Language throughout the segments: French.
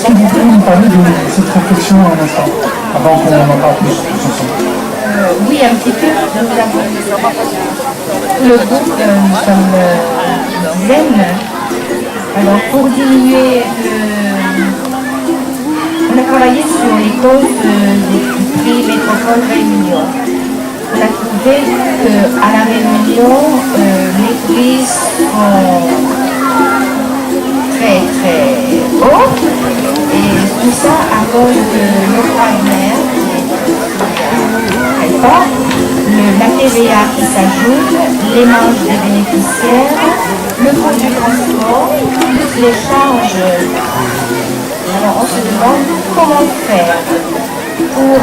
que vous pouvez nous parler de cette réflexion un instant, avant qu'on en parle plus tous ensemble? Oui, un petit peu. Nous avons le groupe, nous sommes une dizaine. Alors pour diminuer on a travaillé sur les causes des prix métropole Réunion. On a trouvé qu'à la Réunion, les prix sont très très hauts et tout ça à cause de l'octroi de mer très fort, la TVA qui s'ajoute, les marges des bénéficiaires, le coût du transport, les charges. Alors on se demande comment faire pour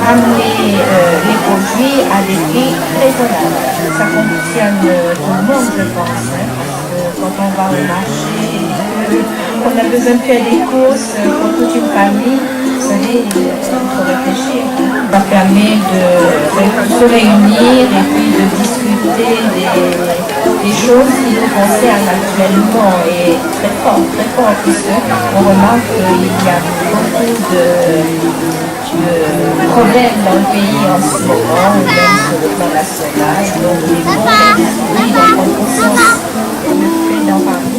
ramener les produits à des prix raisonnables. Ça fonctionne tout le monde, je pense, hein, parce que quand on va au marché, on a besoin de faire des courses pour toute une famille, vous savez, il faut réfléchir. Ça permet de se réunir et puis de discuter des choses qui nous concernent actuellement et très fort, puisqu'on remarque qu'il y a beaucoup de problèmes dans le pays en ce moment, ou même sur le plan national. Donc il est bon d'esprit, d'en prendre conscience, le fait d'en parler.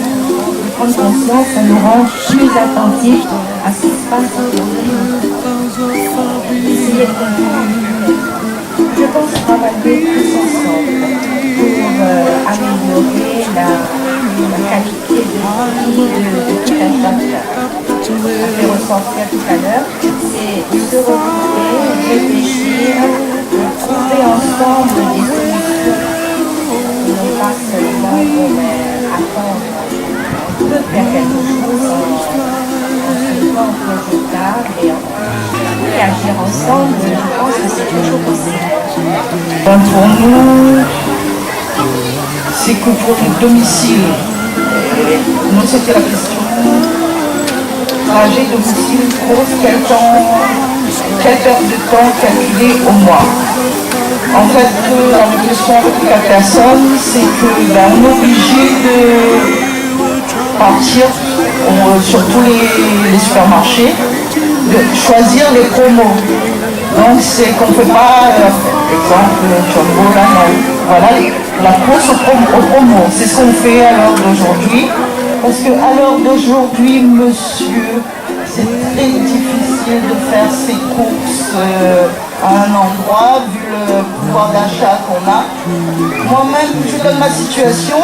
De prendre conscience, ça nous rend plus attentifs à ce qui se passe autour de nous. Essayer de comprendre. Je pense travailler tous ensemble pour améliorer la qualité de vie de tout un chacun. Je vais ressentir tout à l'heure, c'est se retrouver, réfléchir, trouver ensemble des solutions. Non pas seulement attendre. On peut faire quelque chose en se mettant en projetable et agir ensemble. Je pense que c'est toujours possible. Pour nous, c'est que pour le domicile, nous c'était la question. Trajet domicile, course, quelle perte de temps calculée au mois. En fait, la réflexion avec la personne, c'est que on est obligé de partir sur tous les supermarchés, de choisir les promos. Donc c'est qu'on ne fait pas, exemple, Jumbo, là, non. Voilà, la course aux promos, c'est ce qu'on fait à l'heure d'aujourd'hui. Parce qu'à l'heure d'aujourd'hui, monsieur, c'est très difficile de faire ses courses à un endroit, vu le pouvoir d'achat qu'on a. Moi-même, je donne ma situation,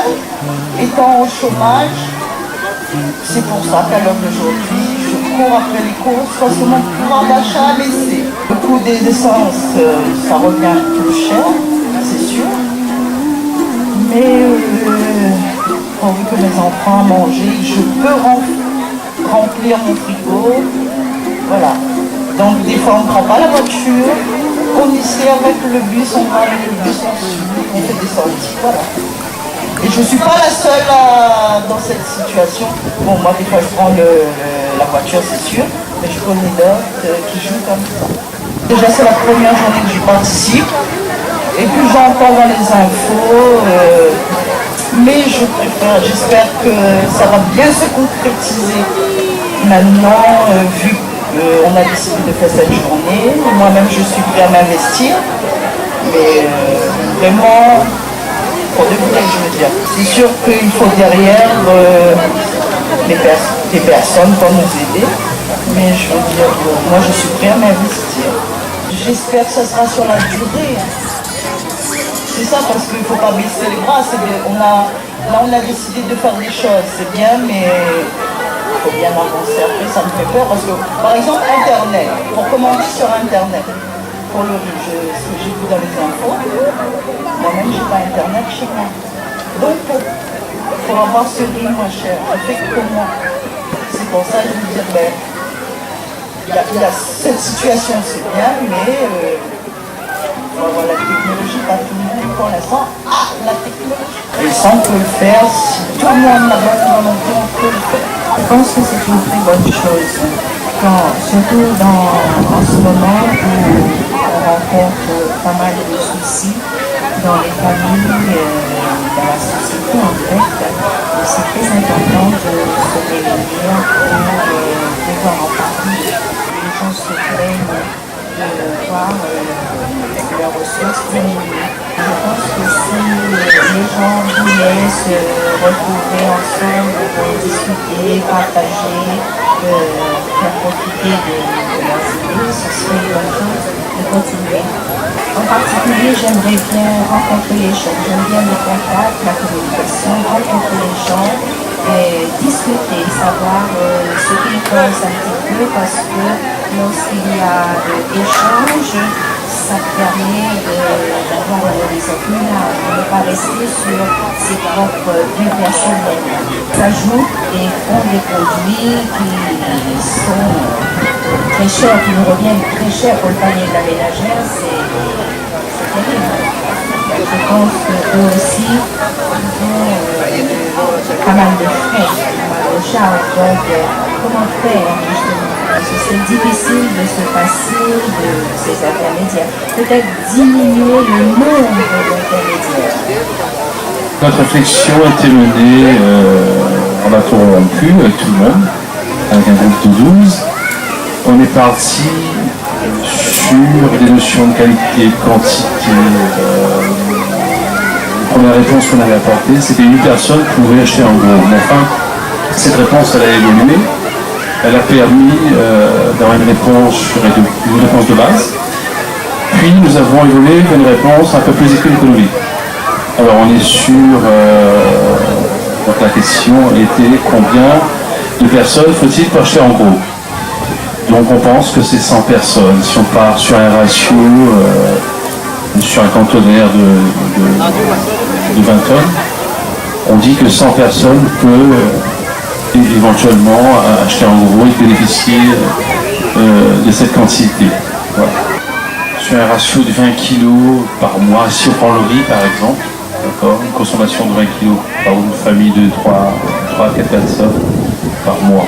étant au chômage, c'est pour ça qu'à l'heure d'aujourd'hui, je cours après les courses parce que mon pouvoir d'achat a baissé. Le coût des essences, ça revient plus cher, c'est sûr. Mais pourvu que mes enfants mangent, je peux remplir mon frigo. Voilà. Donc des fois on ne prend pas la voiture, on essaie avec le bus, on va avec le bus, on fait des sorties. Voilà. Et je ne suis pas la seule dans cette situation. Bon, moi, des fois, je prends la voiture, c'est sûr, mais je connais d'autres qui jouent comme ça. Déjà, c'est la première journée que je participe. Et puis, j'entends dans les infos. Mais j'espère que ça va bien se concrétiser. Maintenant, vu qu'on a décidé de faire cette journée, moi-même, je suis prêt à m'investir. Mais vraiment... pour de vrai, je veux dire. C'est sûr qu'il faut derrière des personnes pour nous aider, mais je veux dire, moi je suis prêt à m'investir. J'espère que ça sera sur la durée. C'est ça, parce qu'il ne faut pas baisser les bras. Là on a décidé de faire des choses, c'est bien, mais il faut bien avancer après, ça me fait peur. Parce que, par exemple, Internet, pour commander sur Internet, pour ce que j'ai vu dans les infos, moi-même je n'ai pas Internet chez moi. Donc pour avoir ce riz moins cher, je fais que moi. C'est pour ça que je veux dire, il y a cette situation, c'est bien, mais la technologie, pas tout le monde pour l'instant a la technologie. Et ça on peut le faire, si tout le monde n'a pas la volonté, on peut le faire. Je pense que c'est une très bonne chose, surtout en ce moment où on rencontre pas mal de soucis dans les familles, dans la société en fait. C'est très important de se réunir pour pouvoir en savoir leurs ressources diminuent. Je pense que si les gens voulaient se retrouver ensemble pour discuter, partager, faire profiter de leurs idées, ce serait une bonne chose de continuer. En particulier, j'aimerais bien rencontrer les gens. J'aime bien le contact, la communication, rencontrer les gens, et discuter, savoir ce qu'ils pensent un petit peu, parce que lorsqu'il y a d'échanges, ça permet d'avoir un horizon plus large, de ne pas rester sur ses propres vues personnelles. S'ajoutent et font des produits qui sont très chers, qui nous reviennent très chers pour le panier de la ménagère, c'est terrible. Je pense qu'eux aussi, ils ont pas mal de frais, pas mal de charges. Donc, comment faire justement? Parce que c'est difficile de se passer de ces intermédiaires. Peut-être diminuer le nombre d'intermédiaires. Notre réflexion a été menée en a corrompu avec tout le monde, avec un groupe de 12. On est parti sur des notions de qualité, de quantité. La première réponse qu'on avait apportée, c'était une personne pouvait acheter en gros. Mais enfin, cette réponse, elle a évolué. Elle a permis d'avoir une réponse de base. Puis nous avons évolué vers une réponse un peu plus économique. Alors on est sur... donc la question était combien de personnes faut-il pour acheter en gros? Donc on pense que c'est 100 personnes. Si on part sur un ratio, sur un conteneur de 20 tonnes, on dit que 100 personnes peuvent éventuellement acheter en gros et bénéficier de cette quantité. Voilà. Sur un ratio de 20 kg par mois, si on prend le riz par exemple, d'accord, une consommation de 20 kg par une famille de 3 à 4 personnes par mois.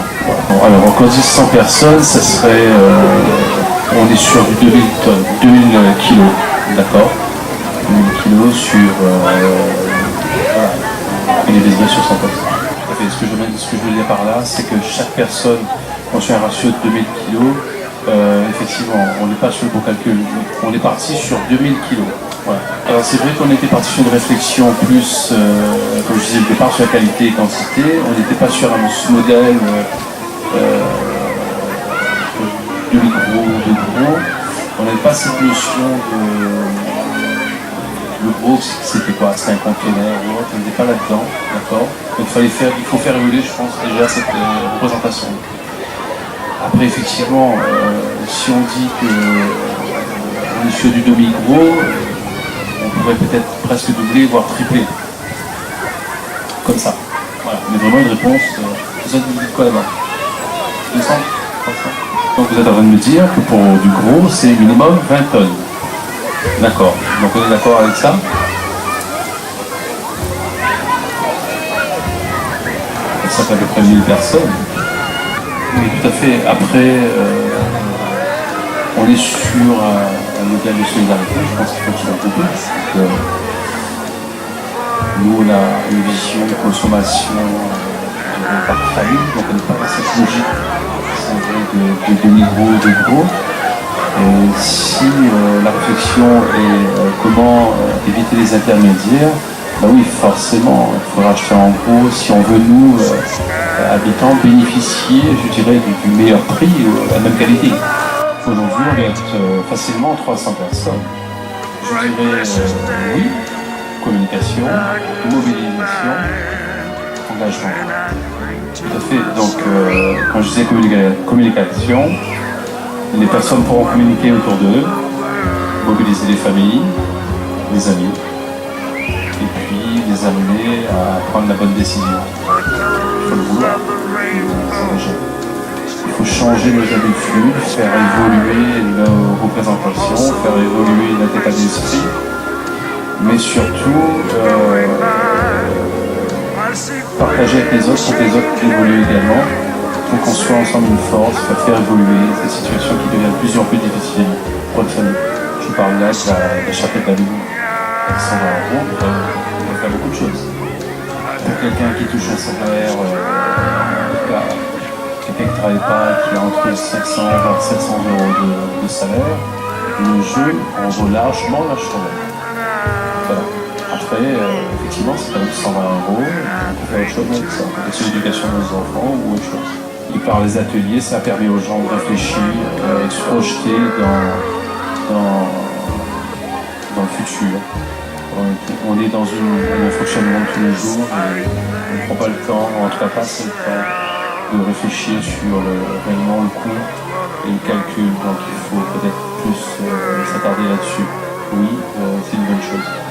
Bon, alors quand on dit 100 personnes, ça serait, on est sur 2000 tonnes, 2000 kilos, d'accord, 2000 kilos sur, voilà, une divisé sur 100 personnes. Ce que je veux dire par là, c'est que chaque personne, quand on fait un ratio de 2000 kg, effectivement, on n'est pas sur le bon calcul, on est parti sur 2000 kg. Voilà. Alors c'est vrai qu'on était parti sur une réflexion plus, comme je disais au départ, sur la qualité et quantité. On n'était pas sur un modèle de micro, de gros. On n'avait pas cette notion de... Le gros, c'était quoi? C'était un conteneur ou autre, on n'était pas là-dedans, d'accord? Donc il faut faire évoluer, je pense, déjà cette représentation. Après, effectivement, si on dit qu'on est sur du demi-gros, on pourrait peut-être presque doubler, voire tripler. Comme ça. Voilà. Mais vraiment une réponse. Vous êtes dit quoi là-bas? 200? 300? Donc vous êtes en train de me dire que pour du gros, c'est minimum 20 tonnes. D'accord. Donc on est d'accord avec ça? Ça fait à peu près 1000 personnes. Oui, tout à fait. Après, on est sur un modèle de solidarité. Je pense qu'il faut que ce soit compris. Nous, on a une vision de consommation par famille, donc on n'est pas dans cette logique de demi-gros, de gros. Et si la réflexion est comment éviter les intermédiaires, ben oui, forcément, il faudra acheter en gros si on veut, nous, habitants, bénéficier, je dirais, du meilleur prix ou de la même qualité. Aujourd'hui, on va être facilement 300 personnes. Je dirais oui, communication, mobilisation, engagement. Tout à fait. Donc, quand je disais communication, les personnes pourront communiquer autour d'eux, mobiliser les familles, les amis, et puis les amener à prendre la bonne décision. Il faut le vouloir, s'engager. Il faut changer nos habitudes, faire évoluer nos représentations, faire évoluer notre état d'esprit, mais surtout partager avec les autres pour que les autres évoluent également. Il faut qu'on soit ensemble une force, faire évoluer cette situation qui devient de plus en plus difficile pour une famille. Je parle là de la chapelle d'Amélie. Avec 120 €, on peut faire beaucoup de choses. Pour quelqu'un qui touche un salaire, quelqu'un qui ne travaille pas, qui a entre 500 et 700 € de salaire, le jeu en vaut largement la chandelle. Voilà. Après, effectivement, c'est quand même 120 €, on peut faire autre chose avec ça. Peut-être sur l'éducation de nos enfants ou autre chose. Et par les ateliers, ça permet aux gens de réfléchir et de se projeter dans le futur. On est dans un fonctionnement de tous les jours et on ne prend pas le temps, en tout cas pas assez le temps de réfléchir sur réellement le coût et le calcul. Donc il faut peut-être plus s'attarder là-dessus. Oui, c'est une bonne chose.